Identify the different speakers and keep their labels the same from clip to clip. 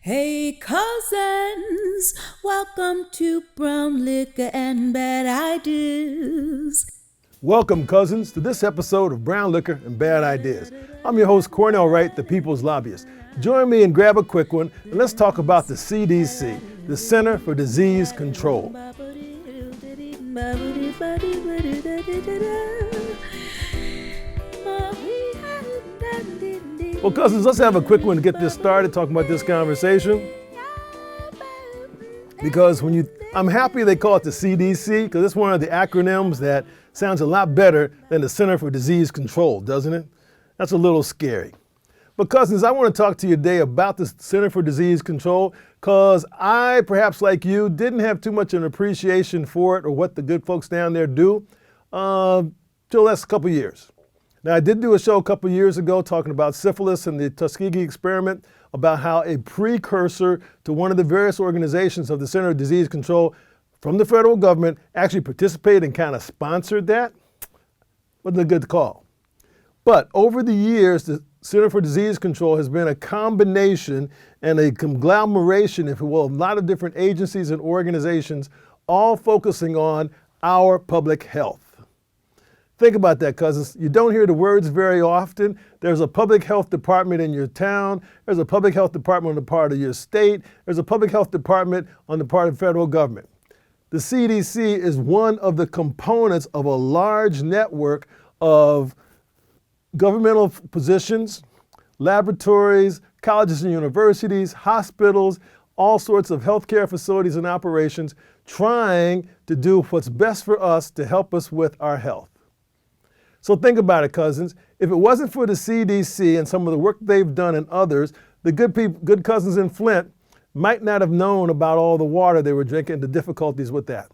Speaker 1: Hey cousins, welcome to Brown Liquor and Bad Ideas.
Speaker 2: Welcome, cousins, to this episode of Brown Liquor and Bad Ideas. I'm your host, Cornell Wright, the People's Lobbyist. Join me and grab a quick one, and let's talk about the CDC, the Center for Disease Control. Well, cousins, let's have a quick one to get this started, talking about this conversation. Because I'm happy they call it the CDC, because it's one of the acronyms that sounds a lot better than the Center for Disease Control, doesn't it? That's a little scary. But cousins, I want to talk to you today about the Center for Disease Control, because I, perhaps like you, didn't have too much an appreciation for it or what the good folks down there do till the last couple years. Now, I did do a show a couple years ago talking about syphilis and the Tuskegee experiment, about how a precursor to one of the various organizations of the Center for Disease Control from the federal government actually participated and kind of sponsored that. Wasn't a good call. But over the years, the Center for Disease Control has been a combination and a conglomeration, if you will, of a lot of different agencies and organizations, all focusing on our public health. Think about that, cousins. You don't hear the words very often. There's a public health department in your town. There's a public health department on the part of your state. There's a public health department on the part of the federal government. The CDC is one of the components of a large network of governmental positions, laboratories, colleges and universities, hospitals, all sorts of healthcare facilities and operations trying to do what's best for us to help us with our health. So think about it, cousins. If it wasn't for the CDC and some of the work they've done and others, the good cousins in Flint might not have known about all the water they were drinking, the difficulties with that.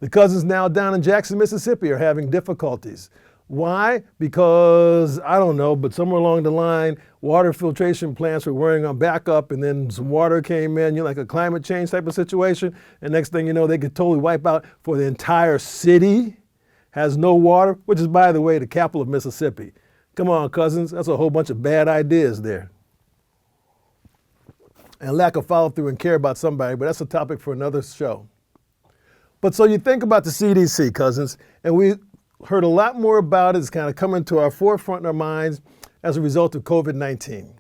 Speaker 2: The cousins now down in Jackson, Mississippi are having difficulties. Why? Because, I don't know, but somewhere along the line, water filtration plants were wearing on backup, and then some water came in, like a climate change type of situation, and next thing you know, they could totally wipe out for the entire city. Has no water, which is, by the way, the capital of Mississippi. Come on, cousins, that's a whole bunch of bad ideas there. And lack of follow-through and care about somebody, but that's a topic for another show. But so you think about the CDC, cousins, and we heard a lot more about it. It's kind of coming to our forefront in our minds as a result of COVID-19.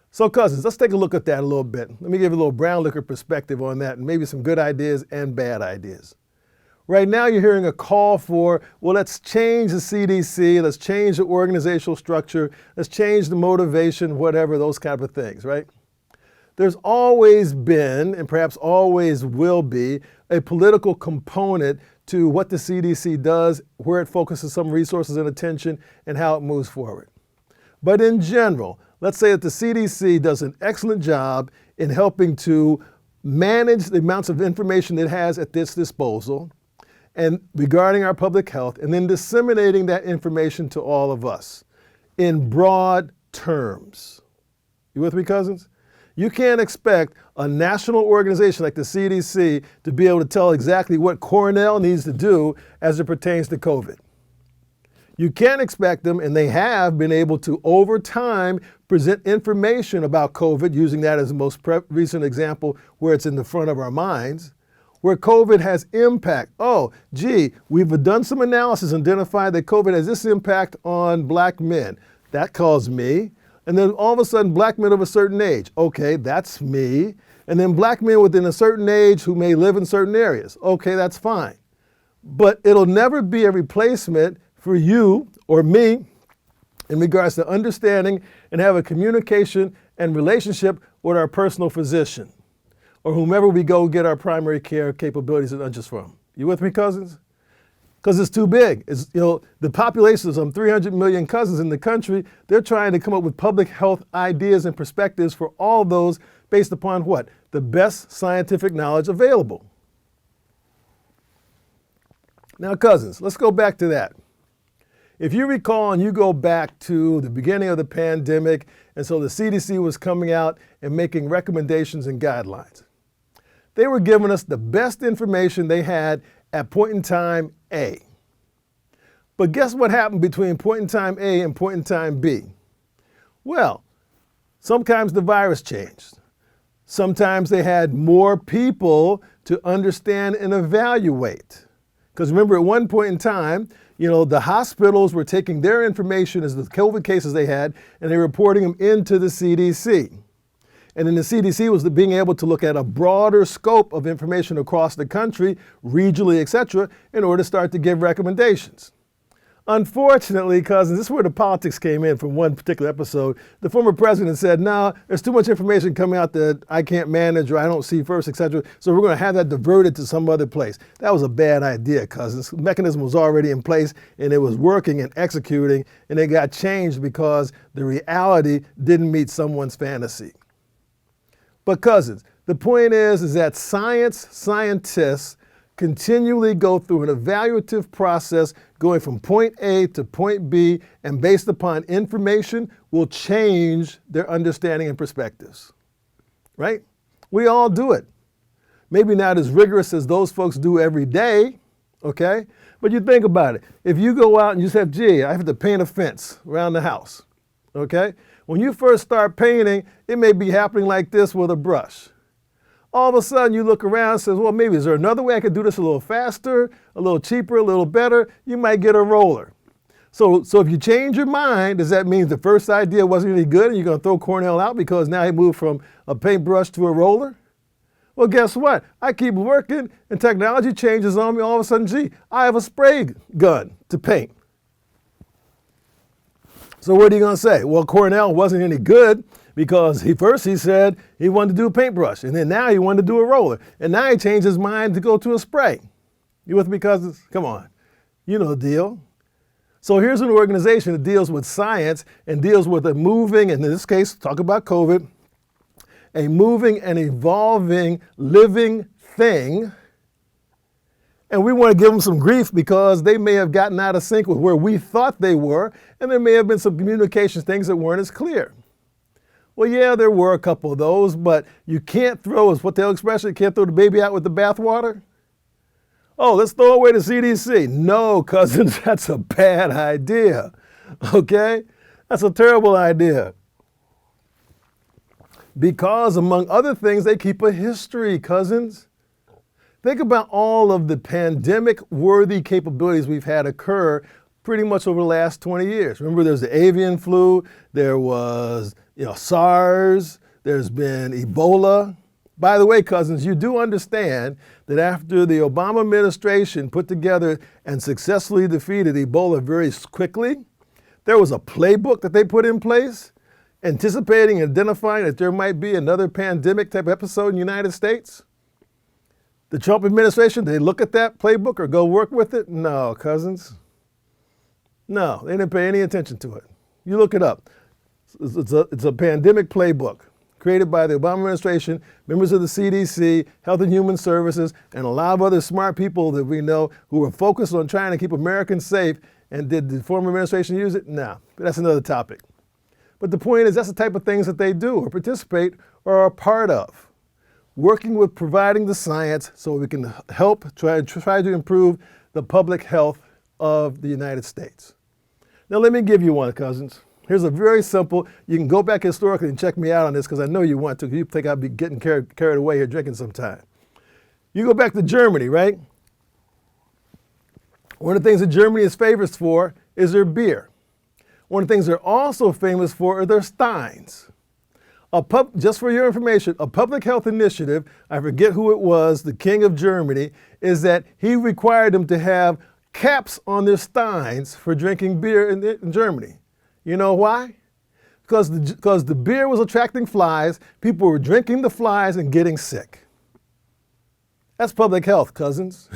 Speaker 2: So, cousins, let's take a look at that a little bit. Let me give you a little brown liquor perspective on that and maybe some good ideas and bad ideas. Right now, you're hearing a call for, well, let's change the CDC, let's change the organizational structure, let's change the motivation, whatever, those kind of things, right? There's always been, and perhaps always will be, a political component to what the CDC does, where it focuses some resources and attention, and how it moves forward. But in general, let's say that the CDC does an excellent job in helping to manage the amounts of information it has at its disposal, and regarding our public health, and then disseminating that information to all of us in broad terms. You with me, cousins? You can't expect a national organization like the CDC to be able to tell exactly what Cornell needs to do as it pertains to COVID. You can't expect them, and they have been able to, over time, present information about COVID, using that as the most recent example where it's in the front of our minds, where COVID has impact. Oh, gee, we've done some analysis and identified that COVID has this impact on black men. That calls me. And then all of a sudden, black men of a certain age. Okay, that's me. And then black men within a certain age who may live in certain areas. Okay, that's fine. But it'll never be a replacement for you or me in regards to understanding and have a communication and relationship with our personal physician, or whomever we go get our primary care capabilities and just from. You with me, cousins? Because it's too big. The population of some 300 million cousins in the country. They're trying to come up with public health ideas and perspectives for all those based upon what? The best scientific knowledge available. Now, cousins, let's go back to that. If you recall, and you go back to the beginning of the pandemic, and so the CDC was coming out and making recommendations and guidelines. They were giving us the best information they had at point in time A. But guess what happened between point in time A and point in time B? Well, sometimes the virus changed. Sometimes they had more people to understand and evaluate. Because remember, at one point in time, the hospitals were taking their information as the COVID cases they had, and they were reporting them into the CDC. And then the CDC was being able to look at a broader scope of information across the country, regionally, et cetera, in order to start to give recommendations. Unfortunately, cousins, this is where the politics came in from one particular episode. The former president said, no, there's too much information coming out that I can't manage or I don't see first, et cetera, so we're going to have that diverted to some other place. That was a bad idea, cousins. The mechanism was already in place, and it was working and executing, and it got changed because the reality didn't meet someone's fantasy. But cousins, the point is that scientists continually go through an evaluative process going from point A to point B, and based upon information will change their understanding and perspectives, right? We all do it. Maybe not as rigorous as those folks do every day, okay? But you think about it. If you go out and you say, gee, I have to paint a fence around the house, okay? When you first start painting, it may be happening like this with a brush. All of a sudden you look around and says, well, maybe is there another way I could do this a little faster, a little cheaper, a little better? You might get a roller. So if you change your mind, does that mean the first idea wasn't any good and you're going to throw Cornell out because now he moved from a paintbrush to a roller? Well, guess what? I keep working and technology changes on me. All of a sudden, gee, I have a spray gun to paint. So what are you going to say? Well, Cornell wasn't any good because he said he wanted to do a paintbrush, and then now he wanted to do a roller, and now he changed his mind to go to a spray. You with me, cousins? Come on. You know the deal. So here's an organization that deals with science and deals with a moving, and in this case, talk about COVID, a moving and evolving living thing. And we want to give them some grief because they may have gotten out of sync with where we thought they were, and there may have been some communications things that weren't as clear. Well, yeah, there were a couple of those, but you can't throw, is what they'll express, you can't throw the baby out with the bathwater. Oh, let's throw away the CDC. No, cousins, that's a bad idea, okay? That's a terrible idea. Because, among other things, they keep a history, cousins. Think about all of the pandemic-worthy capabilities we've had occur pretty much over the last 20 years. Remember, there's the avian flu, there was SARS, there's been Ebola. By the way, cousins, you do understand that after the Obama administration put together and successfully defeated Ebola very quickly, there was a playbook that they put in place, anticipating and identifying that there might be another pandemic type episode in the United States. The Trump administration, did they look at that playbook or go work with it? No, cousins. No, they didn't pay any attention to it. You look it up. It's a pandemic playbook created by the Obama administration, members of the CDC, Health and Human Services, and a lot of other smart people that we know who were focused on trying to keep Americans safe. And did the former administration use it? No, that's another topic. But the point is, that's the type of things that they do or participate or are a part of. Working with providing the science so we can help try to improve the public health of the United States. Now let me give you one, cousins. Here's a very simple, you can go back historically and check me out on this because I know you want to. You think I'd be getting carried away here drinking sometime. You go back to Germany, right? One of the things that Germany is famous for is their beer. One of the things they're also famous for are their steins. Just for your information, a public health initiative, I forget who it was, the king of Germany, is that he required them to have caps on their steins for drinking beer in Germany. You know why? Because the beer was attracting flies, people were drinking the flies and getting sick. That's public health, cousins.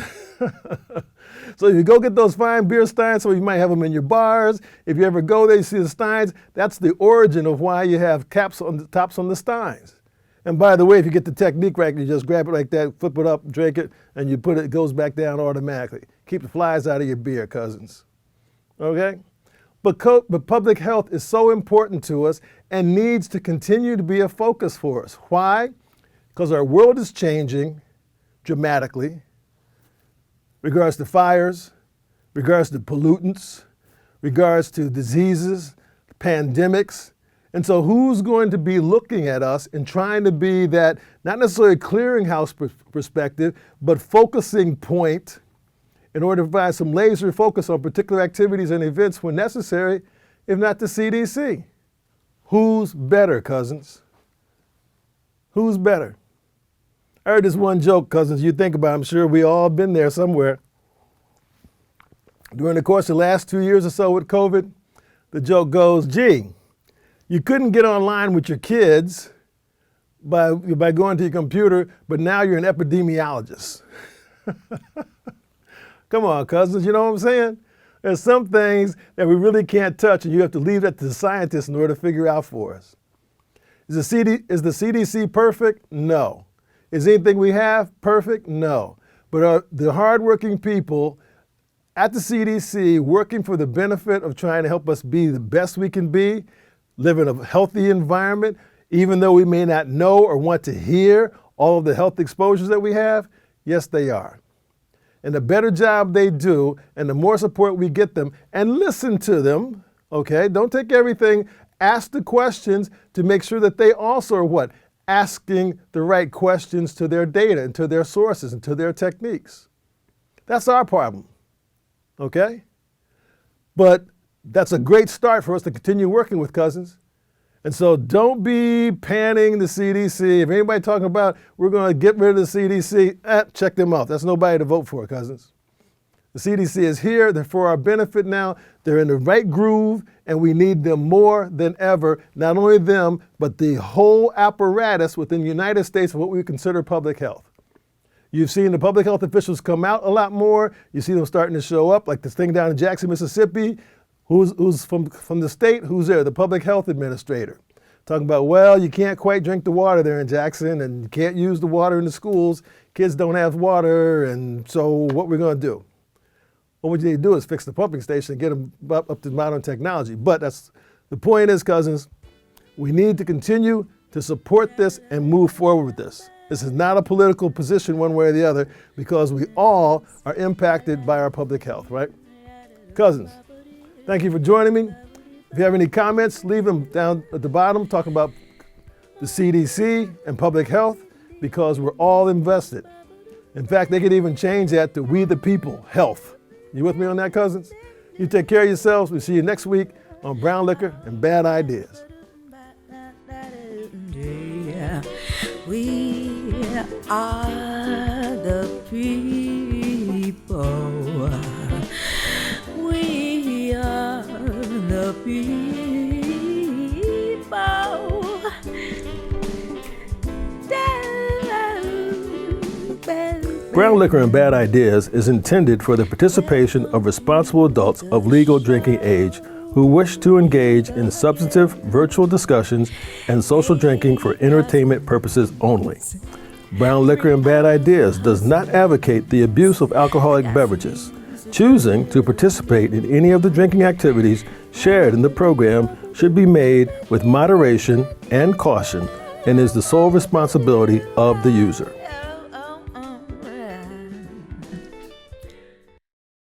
Speaker 2: So if you go get those fine beer steins, so you might have them in your bars. If you ever go there, you see the steins. That's the origin of why you have caps on the tops on the steins. And by the way, if you get the technique right, you just grab it like that, flip it up, drink it, and you put it goes back down automatically. Keep the flies out of your beer, cousins. Okay? But public health is so important to us and needs to continue to be a focus for us. Why? Because our world is changing dramatically. Regards to fires, regards to pollutants, regards to diseases, pandemics, And so who's going to be looking at us and trying to be that, not necessarily clearinghouse perspective, but focusing point in order to provide some laser focus on particular activities and events when necessary, if not the CDC? Who's better, cousins? Who's better? I heard this one joke, cousins, you think about it, I'm sure we all been there somewhere. During the course of the last 2 years or so with COVID, the joke goes, gee, you couldn't get online with your kids by going to your computer, but now you're an epidemiologist. Come on, cousins, you know what I'm saying? There's some things that we really can't touch, and you have to leave that to the scientists in order to figure out for us. Is the CDC perfect? No. Is anything we have perfect? No. But are the hardworking people at the CDC working for the benefit of trying to help us be the best we can be, live in a healthy environment, even though we may not know or want to hear all of the health exposures that we have? Yes, they are. And the better job they do, and the more support we get them, and listen to them, okay? Don't take everything, ask the questions to make sure that they also are what? Asking the right questions to their data and to their sources and to their techniques. That's our problem, okay? But that's a great start for us to continue working with, cousins. And so don't be panning the CDC. If anybody talking about we're going to get rid of the CDC, check them out. That's nobody to vote for, cousins. The CDC is here. They're for our benefit now. They're in the right groove, and we need them more than ever. Not only them, but the whole apparatus within the United States of what we consider public health. You've seen the public health officials come out a lot more. You see them starting to show up, like this thing down in Jackson, Mississippi. Who's from the state? Who's there? The public health administrator. Talking about, well, you can't quite drink the water there in Jackson, and you can't use the water in the schools. Kids don't have water, and so what we're going to do? Well, what you need to do is fix the pumping station and get them up to modern technology. But that's the point is, cousins, we need to continue to support this and move forward with this. This is not a political position one way or the other, because we all are impacted by our public health, right? Cousins, thank you for joining me. If you have any comments, leave them down at the bottom, talking about the CDC and public health, because we're all invested. In fact, they could even change that to We the People Health. You with me on that, cousins? You take care of yourselves. We'll see you next week on Brown Liquor and Bad Ideas.
Speaker 1: We are the people. We are the people.
Speaker 2: Brown Liquor and Bad Ideas is intended for the participation of responsible adults of legal drinking age who wish to engage in substantive virtual discussions and social drinking for entertainment purposes only. Brown Liquor and Bad Ideas does not advocate the abuse of alcoholic beverages. Choosing to participate in any of the drinking activities shared in the program should be made with moderation and caution and is the sole responsibility of the user.